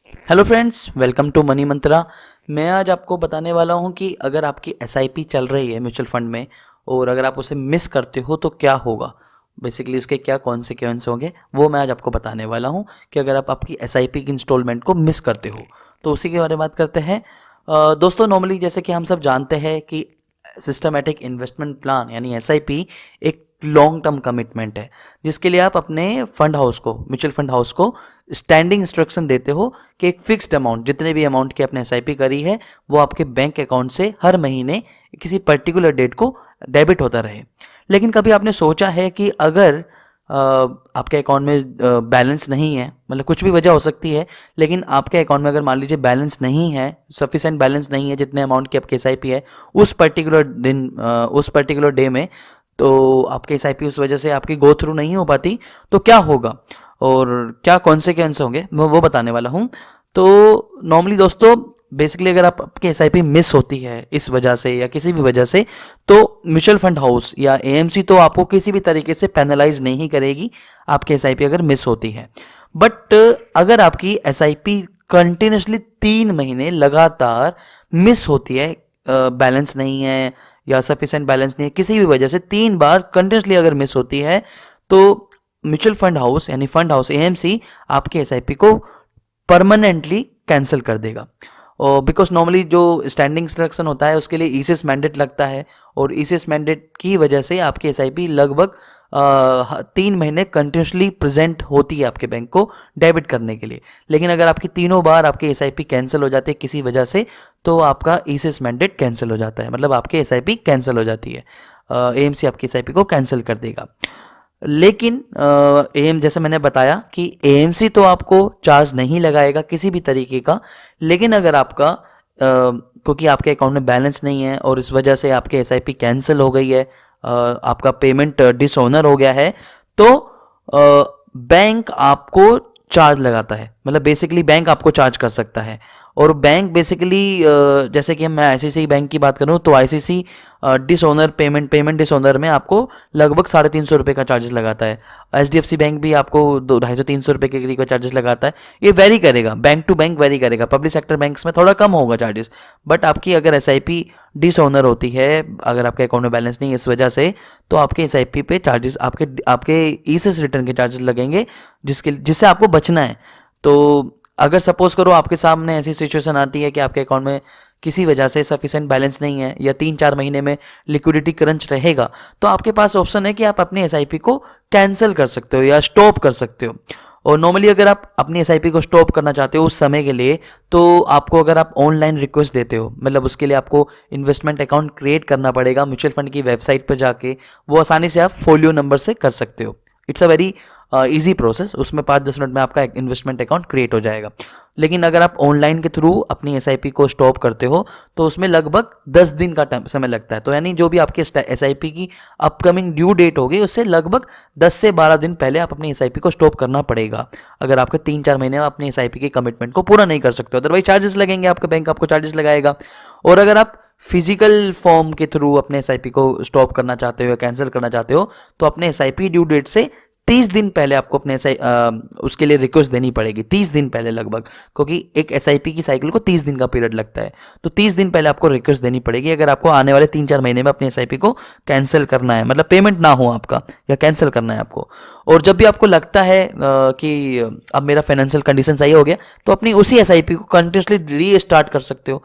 Hello friends, welcome to Money Mantra. मैं आज आपको बताने वाला हूं कि अगर आपकी एसआईपी चल रही है म्यूचुअल फंड में और अगर आप उसे मिस करते हो तो क्या होगा, बेसिकली उसके क्या कॉन्सिक्वेंस होंगे, वो मैं आज आपको बताने वाला हूं कि अगर आप आपकी एसआईपी की इंस्टॉलमेंट को मिस करते हो तो उसी के बारे में बात करते हैं। दोस्तों, नॉर्मली जैसे कि हम सब जानते हैं कि सिस्टमेटिक इन्वेस्टमेंट प्लान यानी एसआईपी एक लॉन्ग टर्म कमिटमेंट है, जिसके लिए आप अपने फंड हाउस को, म्यूचुअल फंड हाउस को स्टैंडिंग इंस्ट्रक्शन देते हो कि एक फिक्स्ड अमाउंट, जितने भी अमाउंट की आपने एसआईपी करी है वो आपके बैंक अकाउंट से हर महीने किसी पर्टिकुलर डेट को डेबिट होता रहे। लेकिन कभी आपने सोचा है कि अगर आपके अकाउंट में बैलेंस नहीं है, मतलब कुछ भी वजह हो सकती है, लेकिन आपके अकाउंट में अगर मान लीजिए बैलेंस नहीं है, सफिशिएंट बैलेंस नहीं है जितने अमाउंट की आपकी एसआईपी है उस पर्टिकुलर दिन, उस पर्टिकुलर डे में, तो आपके एसआईपी उस वजह से आपकी गो थ्रू नहीं हो पाती, तो क्या होगा और क्या कॉन्सिक्वेंस होंगे मैं वो बताने वाला हूँ। तो नॉर्मली दोस्तों, बेसिकली अगर आपकी एसआईपी मिस होती है इस वजह से या किसी भी वजह से, तो म्यूचुअल फंड हाउस या एएमसी तो आपको किसी भी तरीके से पेनलाइज नहीं करेगी आपकी एसआईपी अगर मिस होती है। बट अगर आपकी एसआईपी कंटिन्यूसली 3 महीने लगातार मिस होती है, बैलेंस नहीं है या सफिशिएंट बैलेंस नहीं है, किसी भी वजह से 3 बार कंटिन्यूसली अगर मिस होती है, तो म्यूचुअल फंड हाउस यानी फंड हाउस एएमसी आपके एसआईपी को परमानेंटली कैंसिल कर देगा। और बिकॉज नॉर्मली जो स्टैंडिंग इंस्ट्रक्शन होता है उसके लिए ईसीएस मैंडेट लगता है, और ईसीएस मैंडेट की वजह से आपकी एसआईपी लगभग 3 महीने कंटिन्यूसली प्रेजेंट होती है आपके बैंक को डेबिट करने के लिए। लेकिन अगर आपकी तीनों बार आपकी एसआईपी कैंसिल हो जाती है किसी वजह से, तो आपका ईसीएस मैंडेट कैंसिल हो जाता है, मतलब आपकी एसआईपी कैंसिल हो जाती है, एएमसी आपकी एसआईपी को कैंसिल कर देगा। लेकिन एएम जैसे मैंने बताया कि एएमसी तो आपको चार्ज नहीं लगाएगा किसी भी तरीके का, लेकिन अगर आपका क्योंकि आपके अकाउंट में बैलेंस नहीं है और इस वजह से आपके एसआईपी कैंसिल हो गई है, आपका पेमेंट डिसऑनर हो गया है, तो बैंक आपको चार्ज लगाता है, मतलब बेसिकली बैंक आपको चार्ज कर सकता है। और बैंक बेसिकली जैसे कि मैं आईसीआईसीआई बैंक की बात करूं तो आईसीआईसीआई डिसऑनर पेमेंट डिसऑनर में आपको लगभग 350 रुपये का चार्जेस लगाता है। एचडीएफसी बैंक भी आपको 250-300 रुपये के करीब का चार्जेस लगाता है। ये वेरी करेगा, बैंक टू बैंक वेरी करेगा, पब्लिक सेक्टर बैंक्स में थोड़ा कम होगा चार्जेस। बट आपकी अगर एसआईपी डिसऑनर होती है, अगर आपके अकाउंट में बैलेंस नहीं है इस वजह से, तो आपके एसआईपी पे चार्जेस, आपके ईसीएस रिटर्न के चार्जेस लगेंगे, जिससे आपको बचना है। तो अगर सपोज करो आपके सामने ऐसी सिचुएशन आती है कि आपके अकाउंट में किसी वजह से सफिशिएंट बैलेंस नहीं है या 3-4 महीने में लिक्विडिटी क्रंच रहेगा, तो आपके पास ऑप्शन है कि आप अपनी एसआईपी को कैंसिल कर सकते हो या स्टॉप कर सकते हो। और नॉर्मली अगर आप अपनी एसआईपी को स्टॉप करना चाहते हो उस समय के लिए, तो आपको, अगर आप ऑनलाइन रिक्वेस्ट देते हो, मतलब उसके लिए आपको इन्वेस्टमेंट अकाउंट क्रिएट करना पड़ेगा म्यूचुअल फंड की वेबसाइट पर जाके, वो आसानी से आप फोलियो नंबर से कर सकते हो। It's a very easy process, उसमें 5-10 मिनट में आपका इन्वेस्टमेंट अकाउंट क्रिएट हो जाएगा। लेकिन अगर आप ऑनलाइन के थ्रू अपनी एसआईपी को स्टॉप करते हो तो उसमें लगभग 10 दिन का समय लगता है। तो यानी जो भी आपकी एसआईपी की अपकमिंग ड्यू डेट होगी उससे लगभग 10 से 12 दिन पहले आप अपनी एसआईपी को स्टॉप करना पड़ेगा, अगर आपके 3-4 महीने में अपनी एसआईपी के कमिटमेंट को पूरा नहीं कर सकते हो, अदरवाइज चार्जेस लगेंगे, आपका बैंक आपको चार्जेस लगाएगा। और अगर आप फिजिकल फॉर्म के थ्रू अपने एसआईपी को स्टॉप करना चाहते हो या कैंसिल करना चाहते हो, तो अपने एसआईपी ड्यू डेट से 30 दिन पहले आपको अपने उसके लिए रिक्वेस्ट देनी पड़ेगी, 30 दिन पहले लगभग, क्योंकि एक एसआईपी की साइकिल को 30 दिन का पीरियड लगता है। तो 30 दिन पहले आपको रिक्वेस्ट देनी पड़ेगी अगर आपको आने वाले 3-4 महीने में अपनी एसआईपी को कैंसिल करना है, मतलब पेमेंट ना हो आपका या कैंसिल करना है आपको। और जब भी आपको लगता है कि अब मेरा फाइनेंशियल कंडीशन सही हो गया, तो अपनी उसी एसआईपी को कंटिन्यूसली री स्टार्ट कर सकते हो,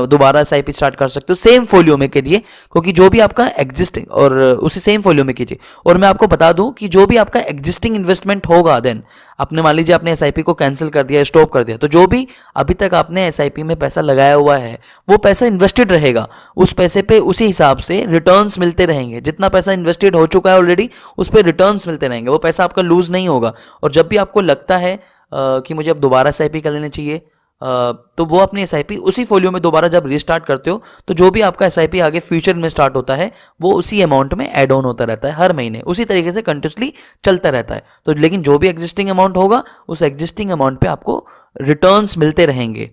दोबारा एसआईपी स्टार्ट कर सकते हो सेम फोलियो में कीजिए, क्योंकि जो भी आपका एग्जिस्टिंग, और उसी सेम फोलियो में कीजिए। और मैं आपको बता दूं कि जो भी आपका एग्जिस्टिंग इन्वेस्टमेंट होगा, देन आपने, मान लीजिए आपने एसआईपी को कैंसिल कर दिया, स्टॉप कर दिया, तो जो भी अभी तक आपने एसआईपी में पैसा लगाया हुआ है वो पैसा इन्वेस्टेड रहेगा, उस पैसे पे उसी हिसाब से रिटर्न्स मिलते रहेंगे। जितना पैसा इन्वेस्टेड हो चुका है ऑलरेडी उस पर रिटर्न्स मिलते रहेंगे, वो पैसा आपका लूज नहीं होगा। और जब भी आपको लगता है कि मुझे अब दोबारा एसआईपी कर लेनी चाहिए, तो वो अपनी एसआईपी उसी फोलियो में दोबारा जब रिस्टार्ट करते हो, तो जो भी आपका एसआईपी आगे फ्यूचर में स्टार्ट होता है वो उसी अमाउंट में ऐड ऑन होता रहता है, हर महीने उसी तरीके से कंटिन्यूसली चलता रहता है। तो लेकिन जो भी एग्जिस्टिंग अमाउंट होगा उस एग्जिस्टिंग अमाउंट पे आपको रिटर्न्स मिलते रहेंगे।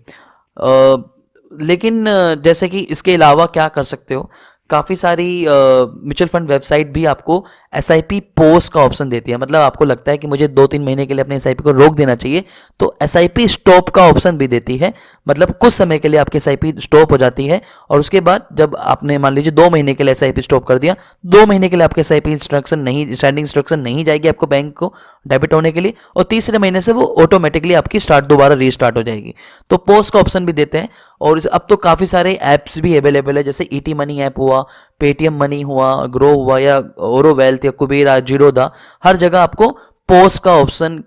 लेकिन जैसे कि इसके अलावा क्या कर सकते हो काफ़ी सारी म्यूचुअल फंड वेबसाइट भी आपको SIP पोस्ट का ऑप्शन देती है। मतलब आपको लगता है कि मुझे 2-3 महीने के लिए अपने SIP को रोक देना चाहिए, तो SIP स्टॉप का ऑप्शन भी देती है। मतलब कुछ समय के लिए आपकी SIP स्टॉप हो जाती है और उसके बाद जब आपने मान लीजिए 2 महीने के लिए SIP स्टॉप कर दिया, 2 महीने के लिए आपके SIP स्टैंडिंग इंस्ट्रक्शन नहीं जाएगी आपको बैंक को डेबिट होने के लिए, और तीसरे महीने से वो ऑटोमेटिकली आपकी दोबारा रीस्टार्ट हो जाएगी। तो पोस्ट का ऑप्शन भी देते हैं। और अब तो काफ़ी सारे ऐप्स भी अवेलेबल है, जैसे ET मनी ऐप हुआ, पेटीएम मनी हुआ, ग्रो हुआ, या ओरो वेल्थ या कुबेरा, जीरोधा, हर जगह आपको पोस्ट का ऑप्शन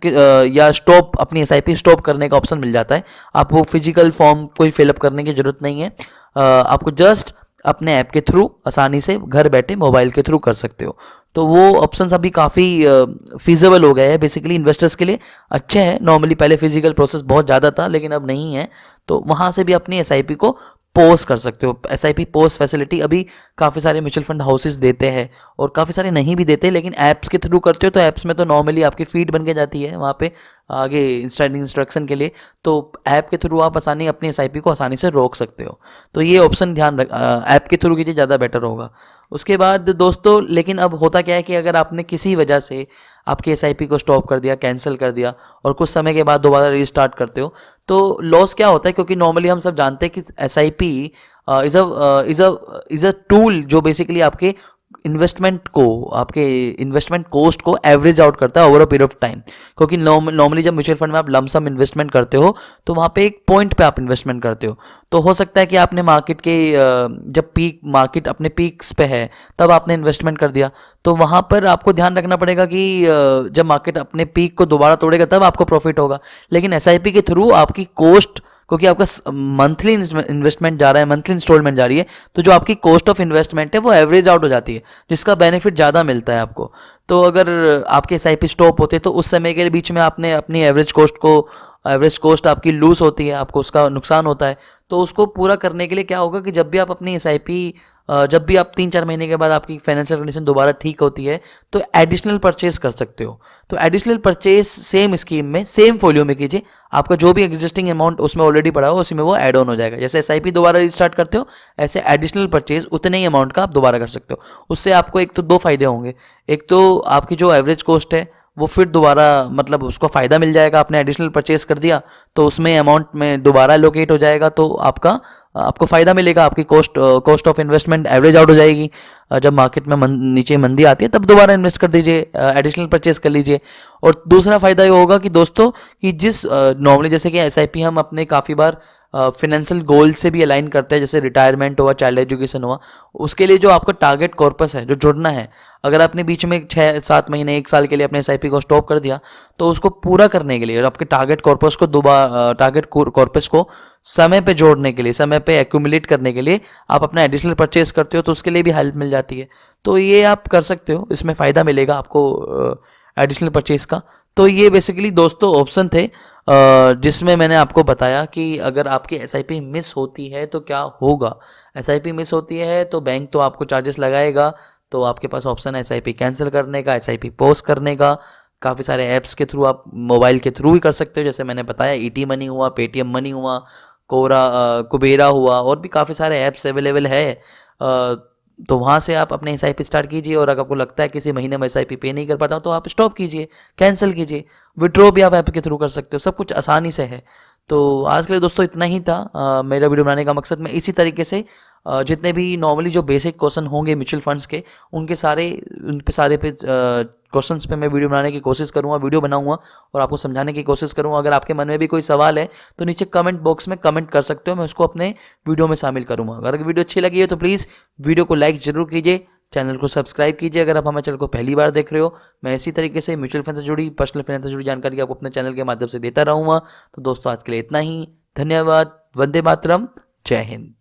या स्टॉप, अपनी SIP स्टॉप करने का ऑप्शन मिल जाता है। आपको फिजिकल फॉर्म कोई फिलअप करने की जरूरत नहीं है, आपको जस्ट अपने ऐप के थ्रू आसानी से घर बैठे मोबाइल के थ्रू कर सकते हो। तो वो ऑप्शंस अभी काफ़ी फीजेबल हो गए हैं बेसिकली इन्वेस्टर्स के लिए, अच्छे हैं। नॉर्मली पहले फिजिकल प्रोसेस बहुत ज़्यादा था, लेकिन अब नहीं है, तो वहाँ से भी अपनी SIP को पोस्ट कर सकते हो। SIP पोस्ट फैसिलिटी अभी काफ़ी सारे म्यूचुअल फंड हाउसेस देते हैं और काफ़ी सारे नहीं भी देते, लेकिन ऐप्स के थ्रू करते हो तो ऐप्स में तो नॉर्मली आपकी फीड बन के जाती है वहाँ पे आगे इंस्ट्रक्शन के लिए, तो ऐप के थ्रू आप आसानी अपनी SIP को आसानी से रोक सकते हो। तो ये ऑप्शन ध्यान रख, ऐप के थ्रू कीजिए, ज़्यादा बेटर होगा। उसके बाद दोस्तों, लेकिन अब होता क्या है कि अगर आपने किसी वजह से आपकी SIP को स्टॉप कर दिया, कैंसिल कर दिया, और कुछ समय के बाद दोबारा रीस्टार्ट करते हो, तो लॉस क्या होता है, क्योंकि नॉर्मली हम सब जानते हैं कि SIP इज़ अ टूल जो बेसिकली आपके आपके इन्वेस्टमेंट कॉस्ट को एवरेज आउट करता है over a period of time. क्योंकि नॉर्मली जब म्यूचुअल फंड में आप लमसम इन्वेस्टमेंट करते हो तो वहाँ पे एक पॉइंट पे आप इन्वेस्टमेंट करते हो, तो हो सकता है कि आपने मार्केट के जब मार्केट अपने पीक्स पे है तब आपने इन्वेस्टमेंट कर दिया, तो वहाँ पर आपको ध्यान रखना पड़ेगा कि जब मार्केट अपने पीक को दोबारा तोड़ेगा तब आपको प्रॉफिट होगा। लेकिन SIP के थ्रू आपकी कॉस्ट, क्योंकि आपका मंथली इन्वेस्टमेंट जा रहा है, मंथली इंस्टॉलमेंट जा रही है, तो जो आपकी कॉस्ट ऑफ इन्वेस्टमेंट है वो एवरेज आउट हो जाती है, जिसका बेनिफिट ज़्यादा मिलता है आपको। तो अगर आपके SIP स्टॉप होते तो उस समय के बीच में आपने अपनी एवरेज कॉस्ट आपकी लूज होती है, आपको उसका नुकसान होता है। तो उसको पूरा करने के लिए क्या होगा कि जब भी आप अपनी SIP जब भी आप 3-4 महीने के बाद आपकी फाइनेंशियल कंडीशन दोबारा ठीक होती है तो एडिशनल परचेज कर सकते हो। तो एडिशनल परचेज सेम स्कीम में, सेम फोलियो में कीजिए, आपका जो भी एग्जिस्टिंग अमाउंट उसमें ऑलरेडी पड़ा हो उसी में वो ऐड ऑन हो जाएगा। जैसे SIP दोबारा रिस्टार्ट करते हो, ऐसे एडिशनल परचेज उतने ही अमाउंट का आप दोबारा कर सकते हो। उससे आपको एक तो 2 फायदे होंगे, एक तो आपकी जो एवरेज कॉस्ट है वो फिर दोबारा, मतलब उसको फ़ायदा मिल जाएगा, आपने एडिशनल परचेज कर दिया तो उसमें अमाउंट में दोबारा लोकेट हो जाएगा, तो आपको फ़ायदा मिलेगा, आपकी cost of investment average out हो जाएगी। जब मार्केट में नीचे मंदी आती है तब दोबारा इन्वेस्ट कर दीजिए, एडिशनल परचेज कर लीजिए। और दूसरा फ़ायदा ये होगा कि दोस्तों कि जिस नॉर्मली जैसे कि SIP हम अपने काफ़ी बार फिनेंशियल गोल से भी अलाइन करते हैं, जैसे रिटायरमेंट हुआ, चाइल्ड एजुकेशन हुआ, उसके लिए जो आपका टारगेट कॉर्पस है जो जुड़ना है, अगर आपने बीच में 6-7 महीने 1 साल के लिए अपने SIP को स्टॉप कर दिया तो उसको पूरा करने के लिए, आपके टारगेट कॉर्पस को समय पे जोड़ने के लिए, समय पे एक्यूमुलेट करने के लिए आप अपना एडिशनल परचेज करते हो तो उसके लिए भी हेल्प मिल जाती है। तो ये आप कर सकते हो, इसमें फ़ायदा मिलेगा आपको एडिशनल परचेज का। तो ये बेसिकली दोस्तों ऑप्शन थे जिसमें मैंने आपको बताया कि अगर आपकी SIP मिस होती है तो क्या होगा। SIP मिस होती है तो बैंक तो आपको चार्जेस लगाएगा, तो आपके पास ऑप्शन है SIP कैंसिल करने का, SIP पोस्ट करने का। काफ़ी सारे ऐप्स के थ्रू आप मोबाइल के थ्रू ही कर सकते हो, जैसे मैंने बताया ET मनी हुआ, पेटीएम मनी हुआ, कुबेरा हुआ, और भी काफ़ी सारे ऐप्स अवेलेबल है। तो वहाँ से आप अपने SIP स्टार्ट कीजिए, और अगर आपको लगता है किसी महीने में SIP पे नहीं कर पाता हूँ तो आप स्टॉप कीजिए, कैंसिल कीजिए, विड्रॉ भी आप ऐप के थ्रू कर सकते हो, सब कुछ आसानी से है। तो आज के लिए दोस्तों इतना ही था। मेरा वीडियो बनाने का मकसद, मैं इसी तरीके से जितने भी नॉर्मली जो बेसिक क्वेश्चन होंगे म्यूचुअल फंड्स के, उन पे क्वेश्चंस पे मैं वीडियो बनाने की कोशिश करूँगा, वीडियो बनाऊंगा और आपको समझाने की कोशिश करूँगा। अगर आपके मन में भी कोई सवाल है तो नीचे कमेंट बॉक्स में कमेंट कर सकते हो, मैं उसको अपने वीडियो में शामिल करूँगा। अगर वीडियो अच्छी लगी है तो प्लीज़ वीडियो को लाइक ज़रूर कीजिए, चैनल को सब्सक्राइब कीजिए अगर आप हमारे चैनल को पहली बार देख रहे हो। मैं इसी तरीके से म्यूचुअल फंड से जुड़ी, पर्सनल फाइनेंस से जुड़ी जानकारी आपको अपने चैनल के माध्यम से देता रहूँगा। तो दोस्तों आज के लिए इतना ही, धन्यवाद, वंदे मातरम, जय हिंद।